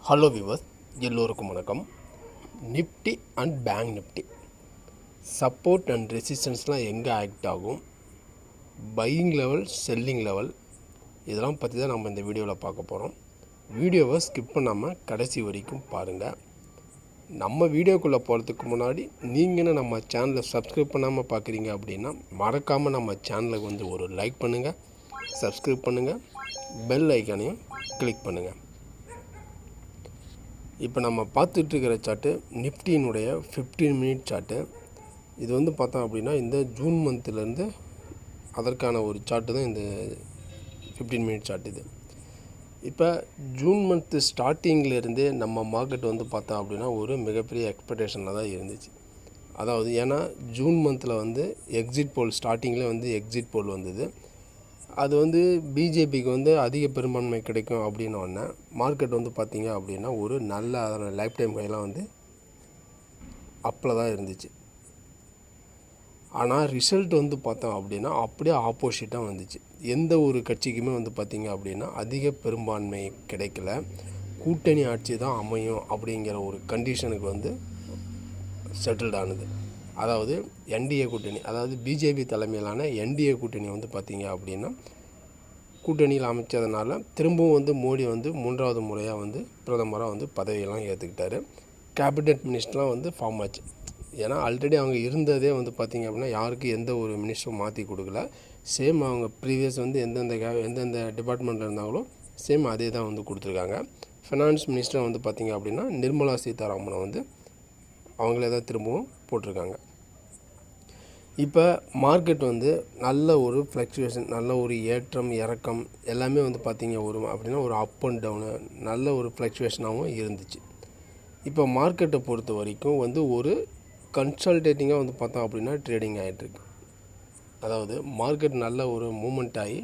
Hello viewers, எல்லோருக்கும் வணக்கம். Nifty and bank Nifty support and ரெசிஸ்டன்ஸ்லாம் எங்கே ஆக்ட் ஆகும், பையிங் லெவல், செல்லிங் லெவல், இதெல்லாம் பற்றி தான் நம்ம இந்த வீடியோவில் பார்க்க போகிறோம். வீடியோவை ஸ்கிப் பண்ணாமல் கடைசி வரைக்கும் பாருங்கள். நம்ம வீடியோக்குள்ளே போகிறதுக்கு முன்னாடி நீங்கள் நம்ம சேனலை சப்ஸ்கிரைப் பண்ணாமல் பார்க்குறீங்க அப்படின்னா மறக்காமல் நம்ம சேனலுக்கு ஒரு லைக் பண்ணுங்கள், சப்ஸ்கிரைப் பண்ணுங்கள், பெல் ஐக்கானையும் கிளிக் பண்ணுங்கள். இப்போ நம்ம பார்த்துட்ருக்கிற சார்ட்டு நிஃப்டியினுடைய 15 மினிட் சார்ட்டு. இது பார்த்தோம் அப்படின்னா இந்த ஜூன் மந்த்லேருந்து அதற்கான ஒரு சார்ட்டு தான் இந்த 15 மினிட் சார்ட். இது இப்போ ஜூன் மந்த்து ஸ்டார்டிங்கிலேருந்தே நம்ம மார்க்கெட் பார்த்தோம் அப்படின்னா ஒரு மிகப்பெரிய எக்ஸ்பெக்டேஷனில் தான் இருந்துச்சு. அதாவது ஏன்னா ஜூன் மந்தில் எக்ஸிட் போல் ஸ்டார்டிங்கில் எக்ஸிட் போல் வந்தது. அது பிஜேபிக்கு அதிக பெரும்பான்மை கிடைக்கும் அப்படின்னோடனே மார்க்கெட் பார்த்திங்க அப்படின்னா ஒரு நல்ல அதோட லைஃப் டைம் கையெல்லாம் அப்பில் தான் இருந்துச்சு. ஆனால் ரிசல்ட் பார்த்தோம் அப்படின்னா அப்படியே ஆப்போசிட்டாக வந்துச்சு. எந்த ஒரு கட்சிக்குமே பார்த்திங்க அப்படின்னா அதிக பெரும்பான்மை கிடைக்கல, கூட்டணி ஆட்சி தான் அமையும் அப்படிங்கிற ஒரு கண்டிஷனுக்கு செட்டில்ட் ஆனது. அதாவது என்டிஏ கூட்டணி, அதாவது பிஜேபி தலைமையிலான என்டிஏ கூட்டணி பார்த்திங்க அப்படின்னா கூட்டணியில் அமைச்சதுனால திரும்பவும் மோடி 3வது முறையாக பிரதமராக பதவியெல்லாம் ஏற்றுக்கிட்டாரு. கேபினெட் மினிஸ்டர்லாம் ஃபார்ம் ஆச்சு. ஏன்னா ஆல்ரெடி அவங்க இருந்ததே பார்த்திங்க அப்படின்னா யாருக்கு எந்த ஒரு மினிஸ்டரும் மாற்றி கொடுக்கல. சேம் அவங்க ப்ரீவியஸ் எந்தெந்த டிபார்ட்மெண்ட்டில் இருந்தாங்களோ சேம் அதே தான் கொடுத்துருக்காங்க. ஃபினான்ஸ் மினிஸ்டர் பார்த்திங்க அப்படின்னா நிர்மலா சீதாராமனை அவங்களே தான் திரும்பவும் போட்டிருக்காங்க. இப்போ மார்க்கெட் நல்ல ஒரு ஃப்ளக்சுவேஷன், நல்ல ஒரு ஏற்றம் இறக்கம் எல்லாமே பார்த்திங்க அப்படின்னா ஒரு அப் அண்ட் டவுனு நல்ல ஒரு ஃப்ளக்சுவேஷனாகவும் இருந்துச்சு. இப்போ மார்க்கெட்டை பொறுத்த வரைக்கும் ஒரு கன்சல்டேட்டிங்காக பார்த்தோம் அப்படின்னா ட்ரேடிங் ஆகிட்டுருக்கு. அதாவது மார்க்கெட் நல்ல ஒரு மூமெண்ட் ஆகி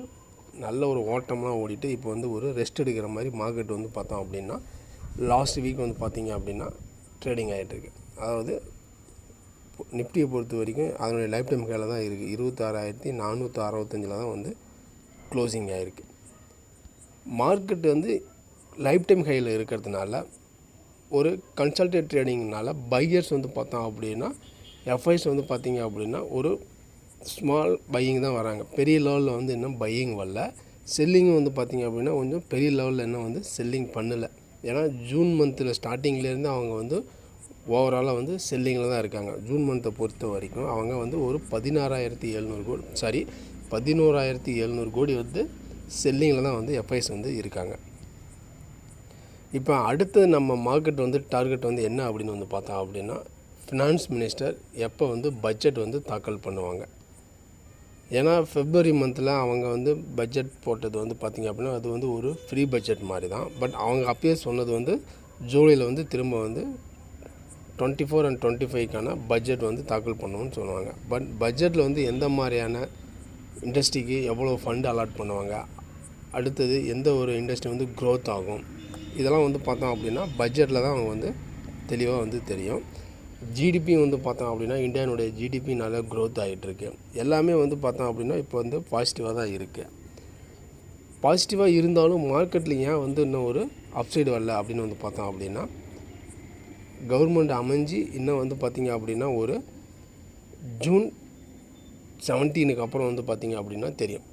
நல்ல ஒரு ஓட்டம்லாம் ஓடிட்டு இப்போ ஒரு ரெஸ்ட் எடுக்கிற மாதிரி மார்க்கெட் பார்த்தோம் அப்படின்னா லாஸ்ட் வீக் பார்த்திங்க அப்படின்னா ட்ரேடிங் ஆகிட்டுருக்கு. அதாவது நிஃப்டியை பொறுத்த வரைக்கும் அதனுடைய லைஃப் டைம் கையில் தான் இருக்குது. 26,465 தான் க்ளோசிங் ஆகிருக்கு. மார்க்கெட் லைஃப் டைம் ஹையில் இருக்கிறதுனால ஒரு கன்சல்டேட் ட்ரேடிங்னால பையர்ஸ் பார்த்தோம் அப்படின்னா எஃப்ஐஸ் பார்த்திங்க அப்படின்னா ஒரு ஸ்மால் பையிங் தான் வராங்க. பெரிய லெவலில் இன்னும் பையிங் வரல. செல்லிங்கும் பார்த்திங்க அப்படின்னா கொஞ்சம் பெரிய லெவலில் இன்னும் செல்லிங் பண்ணலை. ஏன்னா ஜூன் மந்தில் ஸ்டார்டிங்லேருந்து அவங்க ஓவராலாக செல்லிங்கில் தான் இருக்காங்க. ஜூன் மந்த்தை பொறுத்த வரைக்கும் அவங்க ஒரு 11,700 கோடி 11,700 கோடி செல்லிங்கில் தான் எஃப்ஐஸ் இருக்காங்க. இப்போ அடுத்து நம்ம மார்க்கெட் டார்கெட் என்ன அப்படின்னு பார்த்தோம் அப்படின்னா ஃபினான்ஸ் மினிஸ்டர் எப்போ பட்ஜெட் தாக்கல் பண்ணுவாங்க. ஏன்னா ஃபெப்ரவரி மந்தில் அவங்க பட்ஜெட் போட்டது பார்த்திங்க அப்படின்னா அது ஒரு ஃப்ரீ பட்ஜெட் மாதிரி தான். பட் அவங்க அப்பயே சொன்னது ஜூலையில் திரும்ப 24 and 25க்கான பட்ஜெட் தாக்கல் பண்ணுவோன்னு சொல்லுவாங்க. பட் பட்ஜெட்டில் எந்த மாதிரியான இண்டஸ்ட்ரிக்கு எவ்வளோ ஃபண்ட் அலாட் பண்ணுவாங்க, அடுத்தது எந்த ஒரு இண்டஸ்ட்ரி க்ரோத் ஆகும், இதெல்லாம் பார்த்தோம் அப்படின்னா பட்ஜெட்டில் தான் அவங்க தெளிவாக தெரியும். ஜிடிபி பார்த்தோம் அப்படின்னா இந்தியாவுடைய ஜிடிபி நல்லா க்ரோத் ஆகிட்டுருக்கு. எல்லாமே பார்த்தோம் அப்படின்னா இப்போ பாசிட்டிவாக தான் இருக்குது. பாசிட்டிவாக இருந்தாலும் மார்க்கெட்டில் ஏன் இன்னும் ஒரு அப்சைடு வரல அப்படின்னு பார்த்தோம் அப்படின்னா கவர்மெண்ட் அமைஞ்சு இன்னும் பார்த்திங்க அப்படின்னா ஒரு ஜூன் 17க்கு அப்புறம் பார்த்திங்க அப்படின்னா தெரியும்.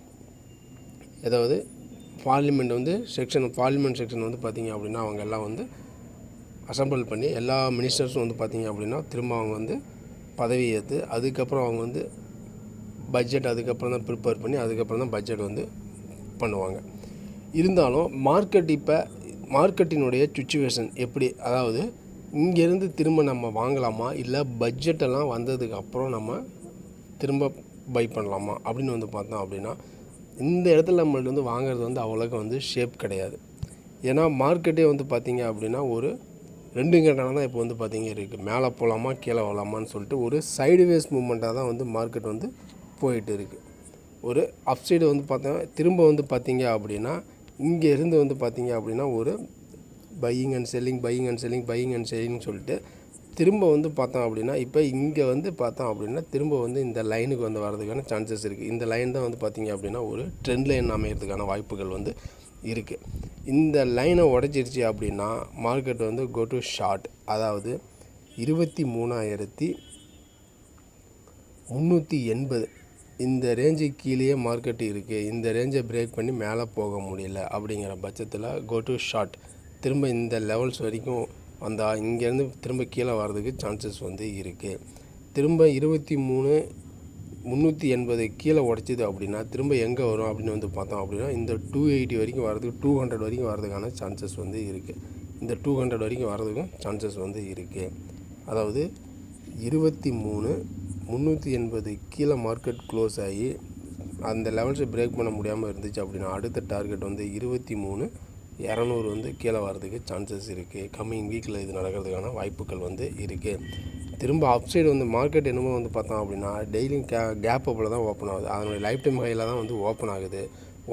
அதாவது பார்லிமெண்ட் பார்லிமெண்ட் செக்ஷன் பார்த்திங்க அப்படின்னா அவங்க எல்லாம் அசம்பிள் பண்ணி எல்லா மினிஸ்டர்ஸும் பார்த்திங்க அப்படின்னா திரும்ப அவங்க பதவி ஏற்று அதுக்கப்புறம் அவங்க பட்ஜெட் அதுக்கப்புறம் தான் ப்ரிப்பேர் பண்ணி அதுக்கப்புறம் தான் பட்ஜெட் பண்ணுவாங்க. இருந்தாலும் மார்க்கெட்டினுடைய சுச்சுவேஷன் எப்படி, அதாவது இங்கேருந்து திரும்ப நம்ம வாங்கலாமா இல்லை பட்ஜெட்டெல்லாம் வந்ததுக்கப்புறம் நம்ம திரும்ப பை பண்ணலாமா அப்படின்னு பார்த்தோம் அப்படின்னா இந்த இடத்துல நம்மள்ட்ட வாங்குறது அவ்வளோக்கு ஷேப் கிடையாது. ஏன்னா மார்க்கெட்டே பார்த்திங்க அப்படின்னா ஒரு 2 கட்டணம் தான் இப்போ பார்த்திங்க இருக்குது. மேலே போகலாமா கீழே வரலாமான்னு சொல்லிட்டு ஒரு சைடுவேஸ் மூமெண்ட்டாக தான் மார்க்கெட் போயிட்டு இருக்குது. ஒரு அப்சைடு பார்த்தோம் திரும்ப பார்த்திங்க அப்படின்னா இங்கே இருந்து பார்த்திங்க அப்படின்னா ஒரு பையிங் அண்ட் செல்லிங் சொல்லிட்டு திரும்ப பார்த்தோம் அப்படின்னா இப்போ இங்கே பார்த்தோம் அப்படின்னா திரும்ப இந்த லைனுக்கு வரதுக்கான சான்சஸ் இருக்குது. இந்த லைன் தான் பார்த்திங்க அப்படின்னா ஒரு ட்ரெண்ட் லைன் அமைகிறதுக்கான வாய்ப்புகள் இருக்குது. இந்த லைனை உடச்சிருச்சு அப்படின்னா மார்க்கெட் வந்து கோ டு ஷார்ட், அதாவது 23,380 இந்த ரேஞ்சு கீழேயே மார்க்கெட் இருக்குது. இந்த ரேஞ்சை பிரேக் பண்ணி மேலே போக முடியல அப்படிங்கிற பட்சத்தில் கோ டு ஷார்ட். திரும்ப இந்த லெவல்ஸ் வரைக்கும் வந்தால் இங்கேருந்து திரும்ப கீழே வர்றதுக்கு சான்சஸ் வந்து இருக்குது. திரும்ப 23,380 கீழே உடச்சிது அப்படின்னா திரும்ப எங்கே வரும் அப்படின்னு வந்து பார்த்தோம் அப்படின்னா இந்த 280 வரைக்கும் வர்றதுக்கு 200 வரைக்கும் வர்றதுக்கான சான்சஸ் வந்து இருக்குது. இந்த 200 வரைக்கும் வர்றதுக்கும் சான்சஸ் வந்து இருக்குது. அதாவது 23,380 கீழே மார்க்கெட் க்ளோஸ் ஆகி அந்த லெவல்ஸை பிரேக் பண்ண முடியாமல் இருந்துச்சு அப்படின்னா அடுத்த டார்கெட் வந்து 23,200 வந்து கீழே வர்றதுக்கு சான்சஸ் இருக்குது. கம்மிங் வீக்கில் இது நடக்கிறதுக்கான வாய்ப்புகள் வந்து இருக்குது. திரும்ப அப்சைடு வந்து மார்க்கெட் என்னமோ வந்து பார்த்தோம் அப்படின்னா டெய்லியும் கேப் அப்பில் தான் ஓப்பன் ஆகுது. அதனுடைய லைஃப் டைம் ஹையில் தான் வந்து ஓப்பன் ஆகுது.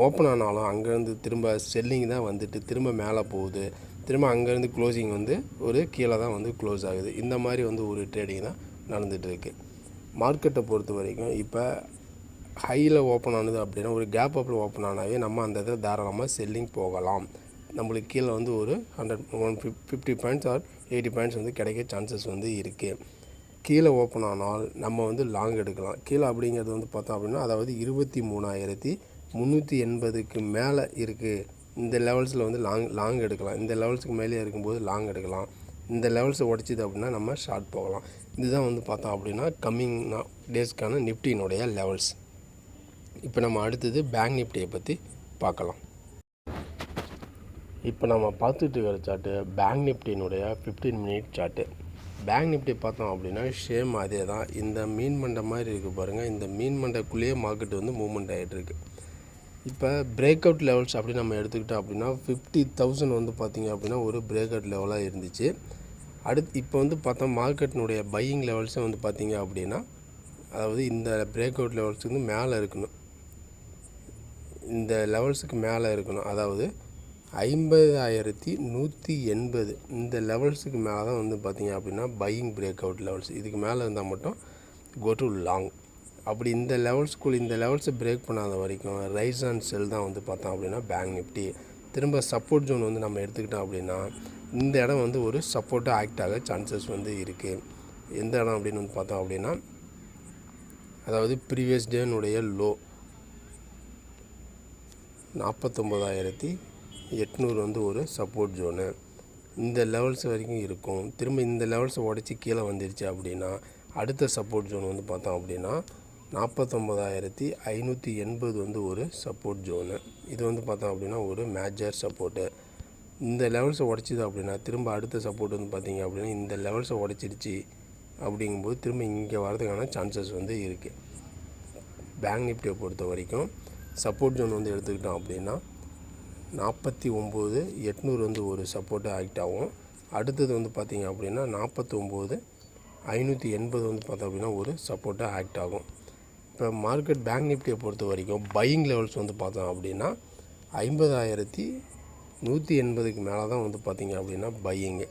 ஓப்பன் ஆனாலும் அங்கேருந்து திரும்ப செல்லிங் தான் வந்துட்டு திரும்ப மேலே போகுது. திரும்ப அங்கேருந்து க்ளோசிங் வந்து ஒரு கீழே தான் வந்து க்ளோஸ் ஆகுது. இந்த மாதிரி வந்து ஒரு ட்ரேடிங் தான் நடந்துகிட்ருக்கு. மார்க்கெட்டை பொறுத்த வரைக்கும் இப்போ ஹையில் ஓப்பன் ஆனது அப்படின்னா ஒரு கேப் அப்பில் ஓப்பன் ஆனாவே நம்ம அந்த இதில் தாராளமாக செல்லிங் போகலாம். நம்மளுக்கு கீழே வந்து ஒரு 150 பாயிண்ட்ஸ் ஆர் 80 பாயிண்ட்ஸ் வந்து கிடைக்க சான்சஸ் வந்து இருக்குது. கீழே ஓப்பன் ஆனால் நம்ம வந்து லாங் எடுக்கலாம். கீழே அப்படிங்கிறது வந்து பார்த்தோம் அப்படின்னா அதாவது 23,380க்கு மேலே இருக்குது. இந்த லெவல்ஸில் வந்து லாங் எடுக்கலாம். இந்த லெவல்ஸுக்கு மேலே இருக்கும்போது லாங் எடுக்கலாம். இந்த லெவல்ஸை உடச்சிது அப்படின்னா நம்ம ஷார்ட் போகலாம். இதுதான் வந்து பார்த்தோம் அப்படின்னா கம்மிங் டேஸ்க்கான நிஃப்டியினுடைய லெவல்ஸ். இப்போ நம்ம அடுத்தது பேங்க் நிஃப்டியை பற்றி பார்க்கலாம். இப்போ நம்ம பார்த்துட்டு இருக்கிற சார்ட்டு பேங்க் நிஃப்டியினுடைய 15 மினிட் சார்ட்டு. பேங்க் நிஃப்டி பார்த்தோம் அப்படின்னா சேம் அதே தான். இந்த மீன் மண்டை மாதிரி இருக்குது பாருங்கள். இந்த மீன் மண்டைக்குள்ளேயே மார்க்கெட் வந்து மூவ்மெண்ட் ஆகிட்டுருக்கு. இப்போ பிரேக் அவுட் லெவல்ஸ் அப்படி நம்ம எடுத்துக்கிட்டோம் அப்படின்னா 50,000 வந்து பார்த்திங்க அப்படின்னா ஒரு பிரேக் அவுட் லெவலாக இருந்துச்சு. இப்போ வந்து பார்த்தா மார்க்கெட்டினுடைய பையிங் லெவல்ஸை வந்து பார்த்திங்க அப்படின்னா அதாவது இந்த பிரேக் அவுட் லெவல்ஸுக்கு வந்து மேலே இருக்கணும். இந்த லெவல்ஸுக்கு மேலே இருக்கணும். அதாவது 50,180 இந்த லெவல்ஸுக்கு மேலே தான் வந்து பார்த்திங்க அப்படின்னா பையிங் பிரேக் அவுட் லெவல்ஸ். இதுக்கு மேலே இருந்தால் மட்டும் கோ டு லாங். அப்படி இந்த லெவல்ஸை பிரேக் பண்ணாத வரைக்கும் ரைஸ் அண்ட் செல் தான் வந்து பார்த்தோம் அப்படின்னா பேங்க் நிஃப்டி. திரும்ப சப்போர்ட் ஜோன் வந்து நம்ம எடுத்துக்கிட்டோம் அப்படின்னா இந்த இடம் வந்து ஒரு சப்போர்ட்டாக ஆக்ட் ஆக சான்சஸ் வந்து இருக்குது. எந்த இடம் அப்படின்னு வந்து பார்த்தோம் அப்படின்னா அதாவது ப்ரீவியஸ் டேனுடைய லோ 49,800 வந்து ஒரு சப்போர்ட் ஜோனு. இந்த லெவல்ஸ் வரைக்கும் இருக்கும். திரும்ப இந்த லெவல்ஸை உடச்சி கீழே வந்துடுச்சு அப்படின்னா அடுத்த சப்போர்ட் ஜோன் வந்து பார்த்தோம் அப்படின்னா 49,580 வந்து ஒரு சப்போர்ட் ஜோனு. இது வந்து பார்த்தோம் அப்படின்னா ஒரு மேஜர் சப்போர்ட்டு. இந்த லெவல்ஸை உடச்சிது அப்படின்னா திரும்ப அடுத்த சப்போர்ட் வந்து பார்த்திங்க அப்படின்னா இந்த லெவல்ஸை உடச்சிடுச்சு அப்படிங்கும்போது திரும்ப இங்கே வரதுக்கான சான்சஸ் வந்து இருக்குது. பேங்க் நிஃப்டியை பொறுத்த வரைக்கும் சப்போர்ட் ஜோன் வந்து எடுத்துக்கிட்டோம் அப்படின்னா 49,800 வந்து ஒரு சப்போர்ட்டாக ஆக்ட் ஆகும். அடுத்தது வந்து பார்த்திங்க அப்படின்னா 49,580 வந்து பார்த்தோம் அப்படின்னா ஒரு சப்போர்ட்டாக ஆக்ட் ஆகும். இப்போ மார்க்கெட் பேங்க் நிஃப்டியை பொறுத்த வரைக்கும் பையிங் லெவல்ஸ் வந்து பார்த்தோம் அப்படின்னா 50,180க்கு மேலே தான் வந்து பார்த்திங்க அப்படின்னா பையிங்கு.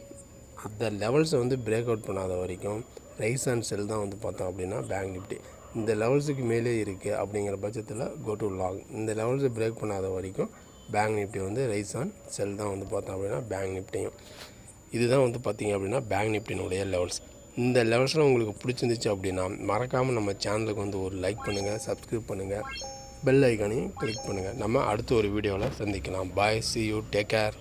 அந்த லெவல்ஸை வந்து பிரேக் அவுட் பண்ணாத வரைக்கும் ரைஸ் அண்ட் செல் தான் வந்து பார்த்தோம் அப்படின்னா பேங்க் நிஃப்டி. இந்த லெவல்ஸுக்கு மேலே இருக்குது அப்படிங்கிற பட்சத்தில் கோ டு லாங். இந்த லெவல்ஸை பிரேக் பண்ணாத வரைக்கும் பேங்க் நிஃப்டி வந்து ரைஸ் அண்ட் செல் தான் வந்து பார்த்தோம் அப்படின்னா பேங்க் நிஃப்டியும். இதுதான் வந்து பார்த்திங்க அப்படின்னா பேங்க் நிஃப்டினுடைய லெவல்ஸ். இந்த லெவல்ஸ்லாம் உங்களுக்கு பிடிச்சிருந்துச்சு அப்படின்னா மறக்காமல் நம்ம சேனலுக்கு வந்து ஒரு லைக் பண்ணுங்கள், சப்ஸ்கிரைப் பண்ணுங்கள், பெல் ஐக்கானையும் கிளிக் பண்ணுங்கள். நம்ம அடுத்த ஒரு வீடியோவில் சந்திக்கலாம். பாய், see you, take care.